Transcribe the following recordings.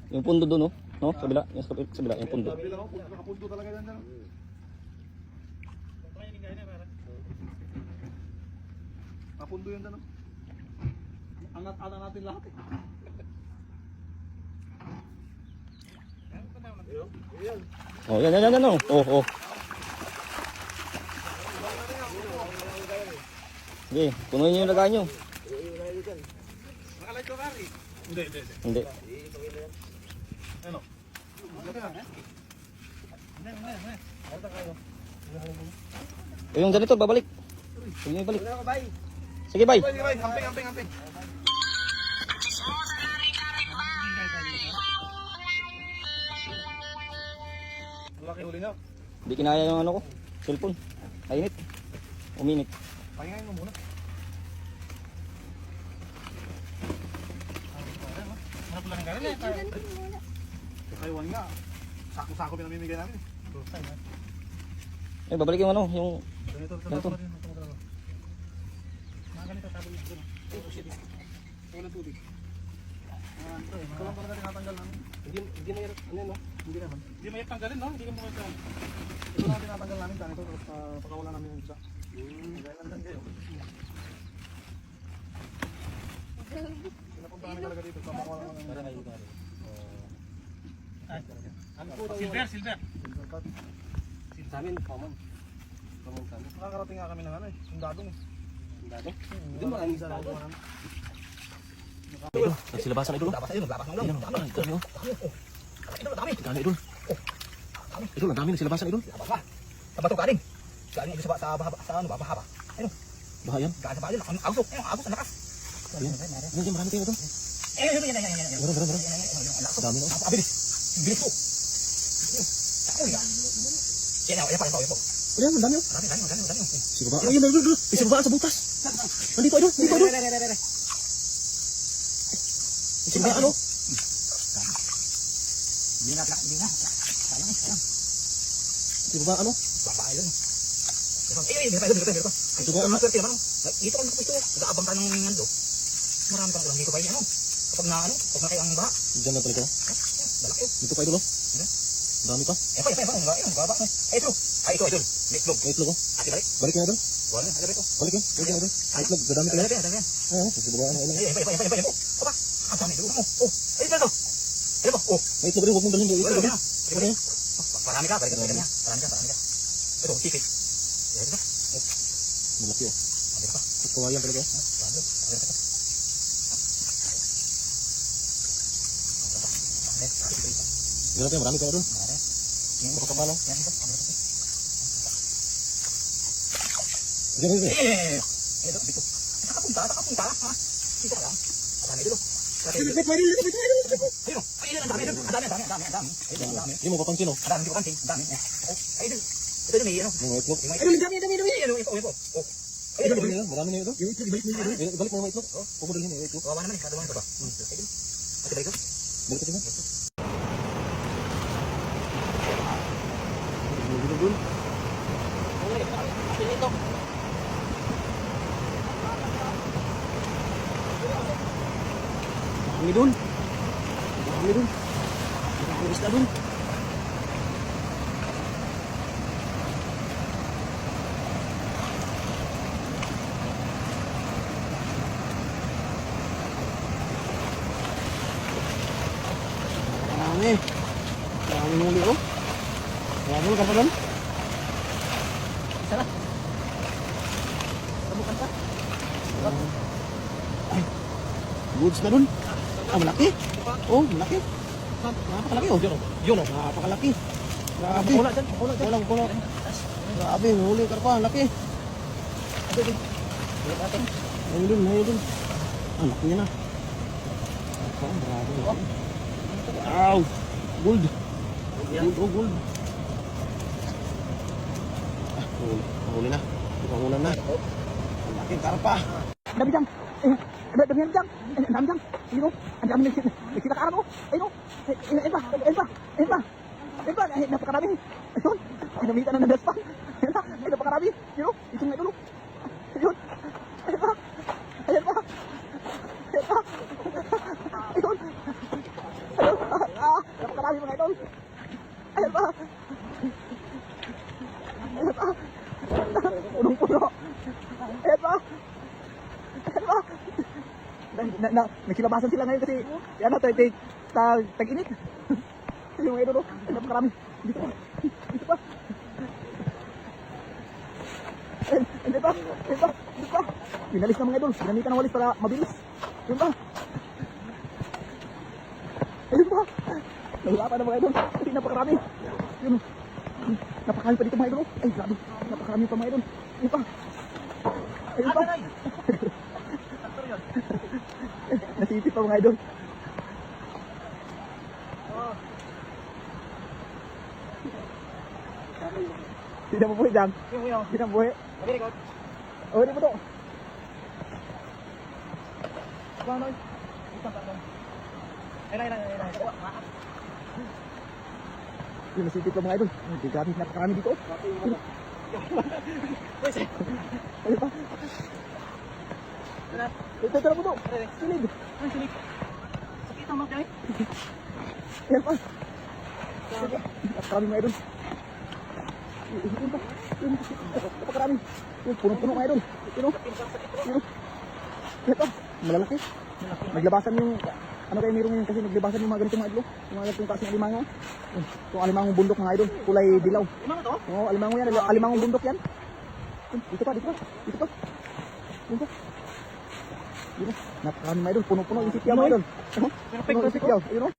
Yung pundo doon, no? No? Sa kabila, yung sa kabila, yung pundo. Nakapundo talaga yan. Nakapundo yan dyan. Angat-angat natin lahat eh. Oh, yan, oh. Oh. Sige, punuin niyo yung lagayan niyo. Nakalight ko kari? Hindi. Hindi. Ano? Yung ganito, babalik. Huwag niyo ibalik. Sige, bye. Sige, bay. Hamping. Malaki huli niya. Hindi kinaya yung ano ko. Cellphone. Mainit. Uminit. Pahingayin mo muna. Hanap lang ka rin eh. Aywan nga. Sako-sako pinamimigay namin eh. Babalik yung ano, yung... Ganito. Ganito, tabon nito. Walang tubig. Ito lang talaga tinatanggal namin. Hindi mayroon, ano no? Hindi naman. Hindi mayroon tanggalin no? Hindi ka mukha ito. Ito lang tinatanggal namin dahil ito, tapos pagkawala namin yung isa. Dahil lang kayo. Pinapunta namin talaga dito, papakawala namin. Para kayo ba? Silver. Sa amin, common kami. Nakakarating nga kami ng ano eh, sundadong eh. Sundado? Hindi maraming sundado. Idol, nagsilabasan idol. Lapas mo lang. Dami. Gano'n idol. Idol, ang dami nagsilabasan idol. Labas ba? Sa bato galing. Galing ito sa bahaba. Ayun. Bahayan. Galing sa bahay. Ang ausok, ang lakas. Yan, marami kayo idol. Yan. Meron. Dami no. Abilis. Bilis po. Yan po. Ayan, ang dami no. Dami. Si baba. Ayun, idol. Si baba sa butas. Nandito idol. Si baba ano? Hindi na. Sayang. Si baba ano? Babae lang. Dito. Si baba ano? Swerte naman. Dito ka nakapusto. Nag-aabang ka ng nando. Marami kang ulang dito kayo. Kapag na kayo ang baha. Diyan na talaga. Dalaki. Dito pa idol oh. Dami pa. Pa. Baba. Ito. Ito. May itlog. May itlog oh. Ati balik. Balik yan idol. Wala. Ano ito? Balik yan. Balik yan idol. May itlog. Dadami talaga. Dami. Oo. Si baba ano. Ay. Papa. Ang dami dito mo. Oh. Ayun ba to? Ayun ba? Oh. May itlog rin. Huwag mong dalhin yung itlog. Ayun. Parami ka. Parami ka. Ito, tipit. Ayun ba? Malaki oh. Ano ba? Kawayan talaga. Grabe, marami ka na doon. Yan Baka pa no? Yan ito. Diyan. Ito, dito. Nakapunta. Ha? Dito ka lang. Dami dito. Lapit, ayun. Ayun, ang dami. Ayun, ang dami. Hindi mo papansin oh. Ang dami, hindi ko kanting. Ang dami. Ayun. Ito yung may ano. Yung itlog. Ayun, ang dami. Ito. Oh. Ayun, marami na yun. Yung itlog, ibalik mo yung itlog. Ibalik mo yung itlog. Huwag mo dalhin yung itlog. Kawawa naman eh. Kada ito ba? Ayun. Ate ba ito? Balik ka dyan. Ito. Dami doon. Dami isda doon. Dami muli oh. Dami ka pa doon. Isa na. Tabukan pa. Ay, goods na doon. Malaki. Oh, malaki. Napakalaki oh. Yun oh. Napakalaki. Grabe. Wala dyan. Grabe, huli ka pa. Laki. Ayun doon. Laki niya na. Grabe. Wow. Gold. Gold. Huli na. Pangunan na. Laki karpa. Dami dyan. Dami dyan. Ayun o. Ang dami nagsilakaran o. Ayun o. Ayun pa. Napakarami. Ayun. Pinamitan na ng daspan. Ayun napakarami. Ayun o. Itong nga dulo. Ayun. Ayun pa. Ayun. Nagsilabasan sila ngayon kasi ano, tag-init. Yung mga idol, oh. Napakarami. Dito pa. Dito pa. Dito pa. Dito pa. Dito pa. Pinalis na mga idol. Ginamitan ng walis para mabilis. Yun pa. Ayun pa. Nahirapan na mga idol. Kasi napakarami. Yun. Napakarami pa dito mga idol. Ay, grabe. Napakarami pa mga idol. Ayun pa. Ayun pa. Nasipit pa mga idol. Hindi mo buhay dyan. Hindi mo buhay. Oh, hindi mo to. Paano? Yung nasipit pa mga idol. Hindi grabe, napakarami dito. Ayun pa. Ito mo to. Sinig. Ay, sinig. Sakit ang mga Ayan pa. Napakarami mga idol. Yun pa. Yun. Napakarami. Yun, punong-puno mga idol. Yun o. Yun o. Ito. Malalaki. Naglabasan yung... Ano kayo meron yun kasi naglabasan yung mga ganitong mga idol. Yung mga ganitong kasi alimango. Yung alimangong bundok mga idol. Kulay dilaw. Limango to? Oo, alimango yan. Alimangong bundok yan. Dito pa, dito pa. Dito pa. Yun pa. Yun o. Napakarami mga idol. Puno-puno yung sityaw mga idol. Puno yung sityaw. Yun o.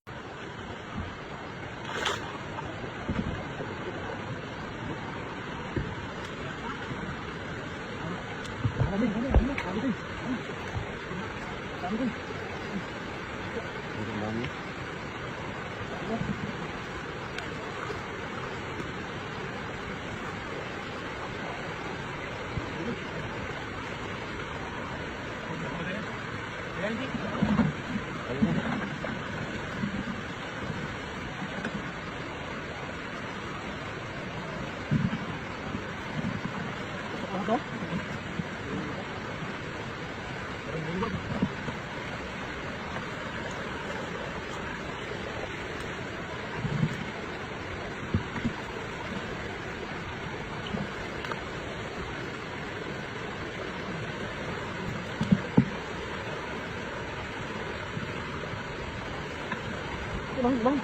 Bang.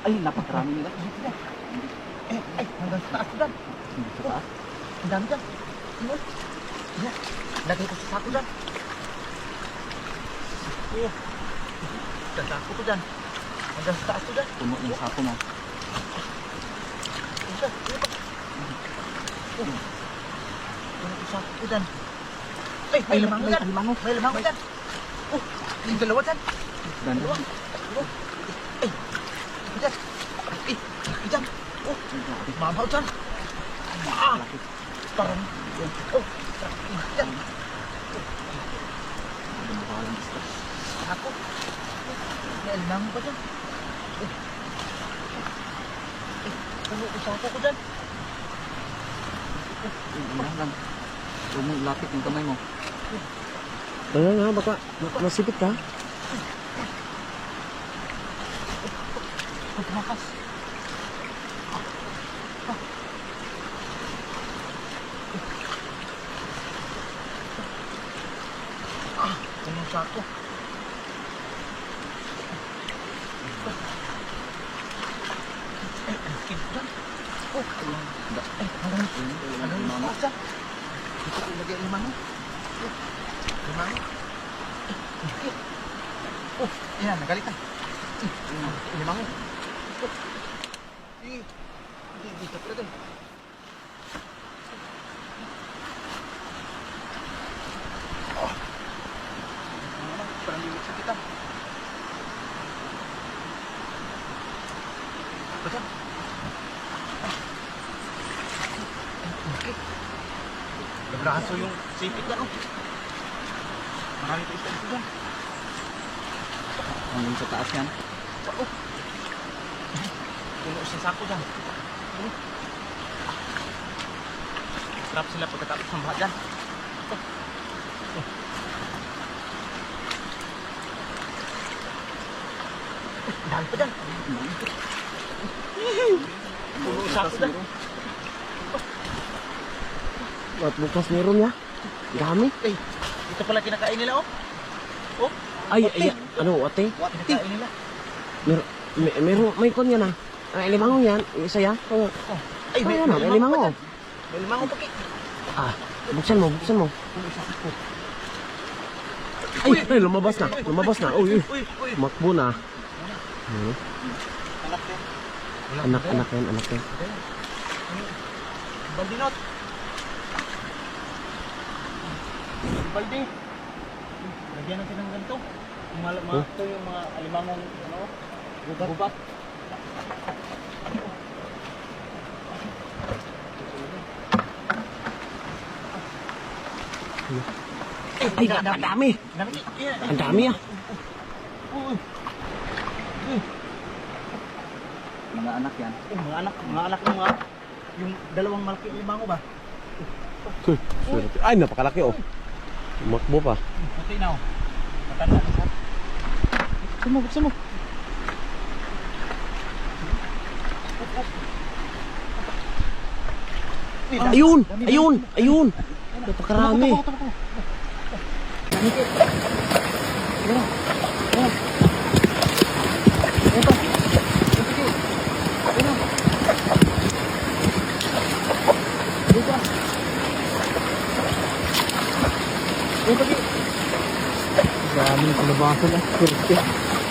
Ay, napakarami nila. Ay, hanggang sa taas dyan. Sa taas? Ang dami dyan. Lagay ko sa sako dyan. Sa sako ko dyan. Hanggang sa taas ko dyan. Puno yung sako mo. Puno yung sako ko dyan. Ay, may limango dyan. May limango dyan. Oh, yung dalawa dyan. Dalawa. Ay, dyan. Ay, dyan. Oh, mabaw dyan. Parang, oh, dyan. Ako. May alimango pa dyan. Puno ko sako ko dyan. Lang. Huwag mong lapit yung kamay mo. Ayan nga, baka masipit ka. Huwag tumakas. Yung sako. Ayan, nagalit na. Limango. Dito pala doon. Parang lilit sa kita. Baca. Nabraso yung sipit na, oh. Marami pa ito dyan. Hanggang sa taas yan. Oh. Puno sa sako dyan. Sarap sila pagkatapos ng baha dyan. Dahil pa dyan. Puno sa sako dyan. At bukas meron ya. Dami. Eh, ito pala kinakain nila, oh. Oh. Ay, ano, ate? Kinakain nila. May kon yan ah. Ay, limango yan. Isa yan. Oh. Ay, Ay, ano, may limango. May limango pa, Ah, buksan mo, buksan mo. Ay, lumabas na. Lumabas na. Uy, Uy. makbo na. Anak din. Anak yan, anak yan. Bandinot. Balde. Lagyan natin ng ganito. Ito yung mga alimangong ano, gubat. Ay, ang dami. Ang dami ah. Mga anak yan. Mga anak ng mga yung dalawang malaki limango ba? Ay, napakalaki oh. Makbo pa. Puti na oh. Matanda na sa. Buksan mo. Ayun. Napakarami. Dami ng kalabasan ah.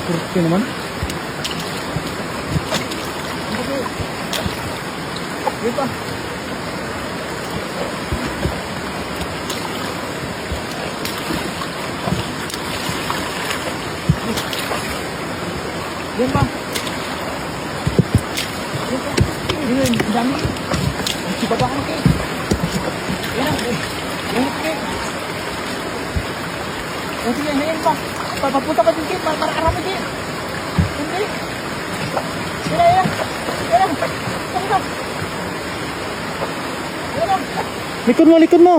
Kurte naman. Dito. Yan ba? Yan, dami. Sipa ba ako ng cake? Yan, cake. Kasi yan pa. Papunta ka din cake, para karami cake. Hindi. Yan. Papunta. Yan. Likod mo.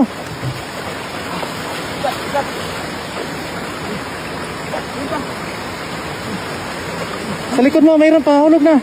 Ikat. Sa likod mo, mayroon pa. Hulog na.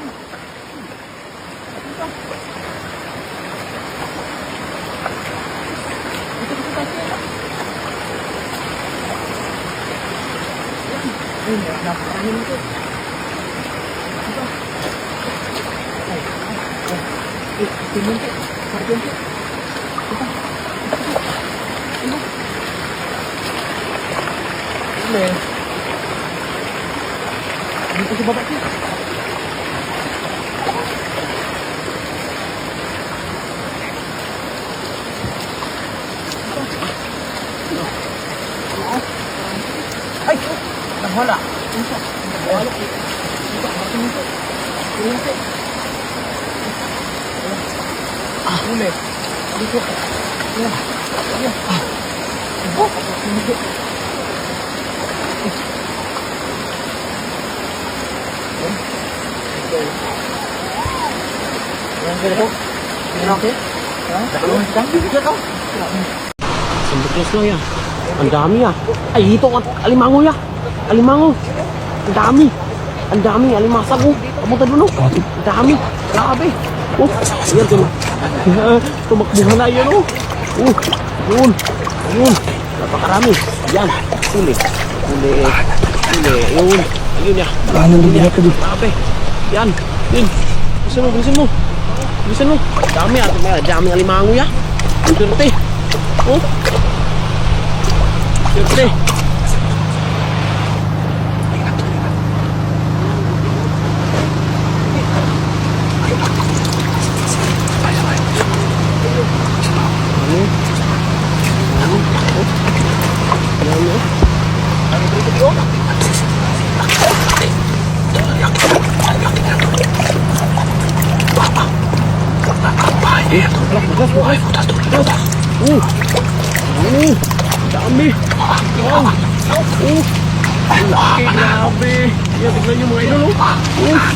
Dito sa baba siya. Ay! Nagwala. Nagwala. Huli. Dito. Ayan. Yang ganito. Ano okay? Ha? Dalawang dyan? Bibigyan ka? Sanduklas lang yan. Ang dami ah. Ay, ito at alimango ya. Alimango. Ang dami. Ang dami. Alimasag oh. Kamutan mo no. Ang dami. Grabe. Oh, yan ito. Tumakbuhan na yan oh. Oh, yun. Ayun. Napakarami. Yan. Huli. Huli. Huli. Ayun. Ayun ya. Ano din dito dito? Grabe. Yan. Yun. Bilisan mo. Bilisan mo. Bilisan mo. Dami ah. Dami alimango ya. Ang dirty. Oh. Dirty. Dami. Wow. Ang laki, grabe. Yan, tignan nyo mga idol, oh.